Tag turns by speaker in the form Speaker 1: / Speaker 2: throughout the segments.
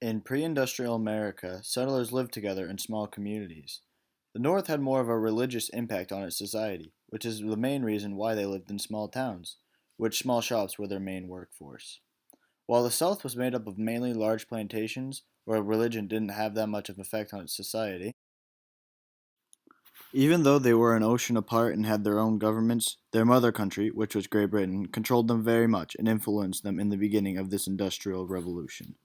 Speaker 1: In pre-industrial America, settlers lived together in small communities. The North had more of a religious impact on its society, which is the main reason why they lived in small towns, which small shops were their main workforce. While the South was made up of mainly large plantations, where religion didn't have that much of an effect on its society, even though they were an ocean apart and had their own governments, their mother country, which was Great Britain, controlled them very much and influenced them in the beginning of this industrial revolution.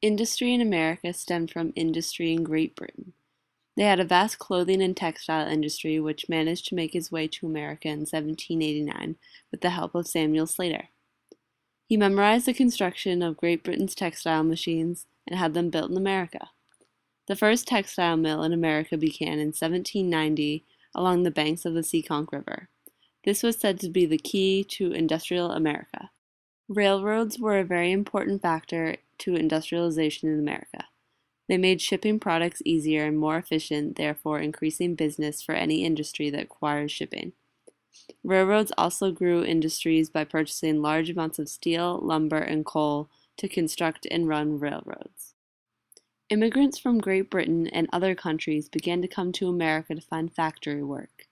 Speaker 2: Industry in America stemmed from industry in Great Britain. They had a vast clothing and textile industry which managed to make its way to America in 1789 with the help of Samuel Slater. He memorized the construction of Great Britain's textile machines and had them built in America. The first textile mill in America began in 1790 along the banks of the Seekonk River. This was said to be the key to industrial America. Railroads were a very important factor to industrialization in America. They made shipping products easier and more efficient, therefore increasing business for any industry that requires shipping. Railroads also grew industries by purchasing large amounts of steel, lumber, and coal to construct and run railroads. Immigrants from Great Britain and other countries began to come to America to find factory work.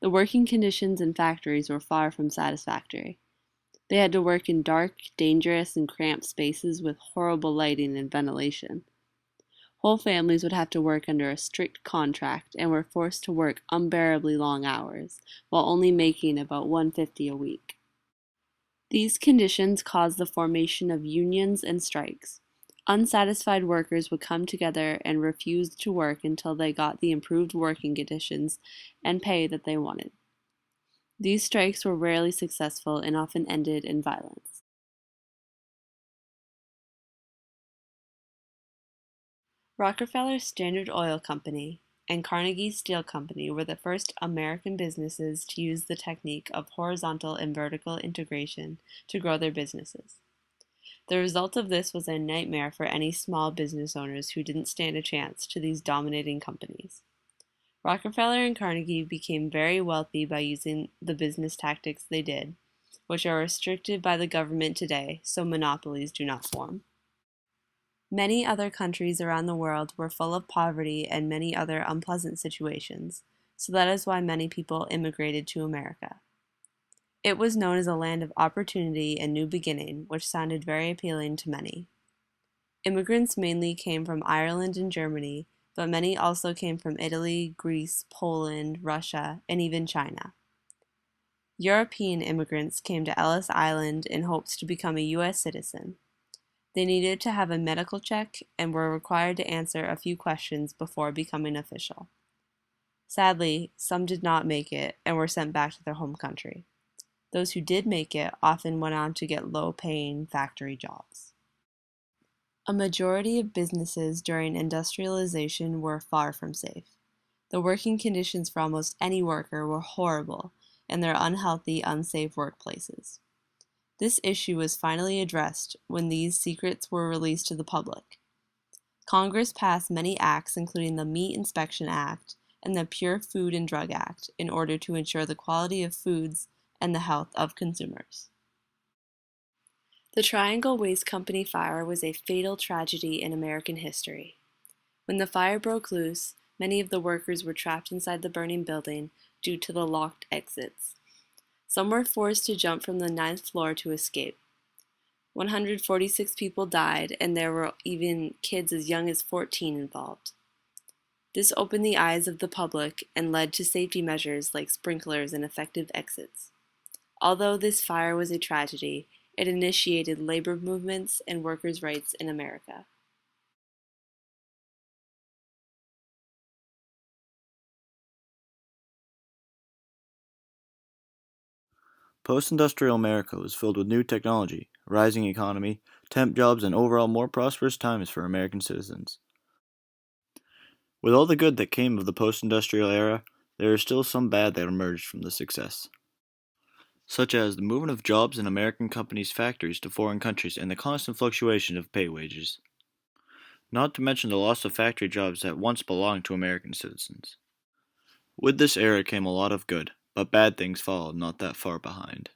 Speaker 2: The working conditions in factories were far from satisfactory. They had to work in dark, dangerous, and cramped spaces with horrible lighting and ventilation. Whole families would have to work under a strict contract and were forced to work unbearably long hours, while only making about $1.50 a week. These conditions caused the formation of unions and strikes. Unsatisfied workers would come together and refuse to work until they got the improved working conditions and pay that they wanted. These strikes were rarely successful and often ended in violence. Rockefeller's Standard Oil Company and Carnegie's Steel Company were the first American businesses to use the technique of horizontal and vertical integration to grow their businesses. The result of this was a nightmare for any small business owners who didn't stand a chance to these dominating companies. Rockefeller and Carnegie became very wealthy by using the business tactics they did, which are restricted by the government today so monopolies do not form. Many other countries around the world were full of poverty and many other unpleasant situations, so that is why many people immigrated to America. It was known as a land of opportunity and new beginning, which sounded very appealing to many. Immigrants mainly came from Ireland and Germany, but many also came from Italy, Greece, Poland, Russia, and even China. European immigrants came to Ellis Island in hopes to become a U.S. citizen. They needed to have a medical check and were required to answer a few questions before becoming official. Sadly, some did not make it and were sent back to their home country. Those who did make it often went on to get low-paying factory jobs. A majority of businesses during industrialization were far from safe. The working conditions for almost any worker were horrible, and their unhealthy, unsafe workplaces. This issue was finally addressed when these secrets were released to the public. Congress passed many acts, including the Meat Inspection Act and the Pure Food and Drug Act, in order to ensure the quality of foods and the health of consumers. The Triangle Waste Company fire was a fatal tragedy in American history. When the fire broke loose, many of the workers were trapped inside the burning building due to the locked exits. Some were forced to jump from the ninth floor to escape. 146 people died, and there were even kids as young as 14 involved. This opened the eyes of the public and led to safety measures like sprinklers and effective exits. Although this fire was a tragedy, it initiated labor movements and workers' rights in America.
Speaker 1: Post-industrial America was filled with new technology, a rising economy, temp jobs, and overall more prosperous times for American citizens. With all the good that came of the post-industrial era, there is still some bad that emerged from the success, such as the movement of jobs in American companies' factories to foreign countries and the constant fluctuation of pay wages. Not to mention the loss of factory jobs that once belonged to American citizens. With this era came a lot of good, but bad things followed not that far behind.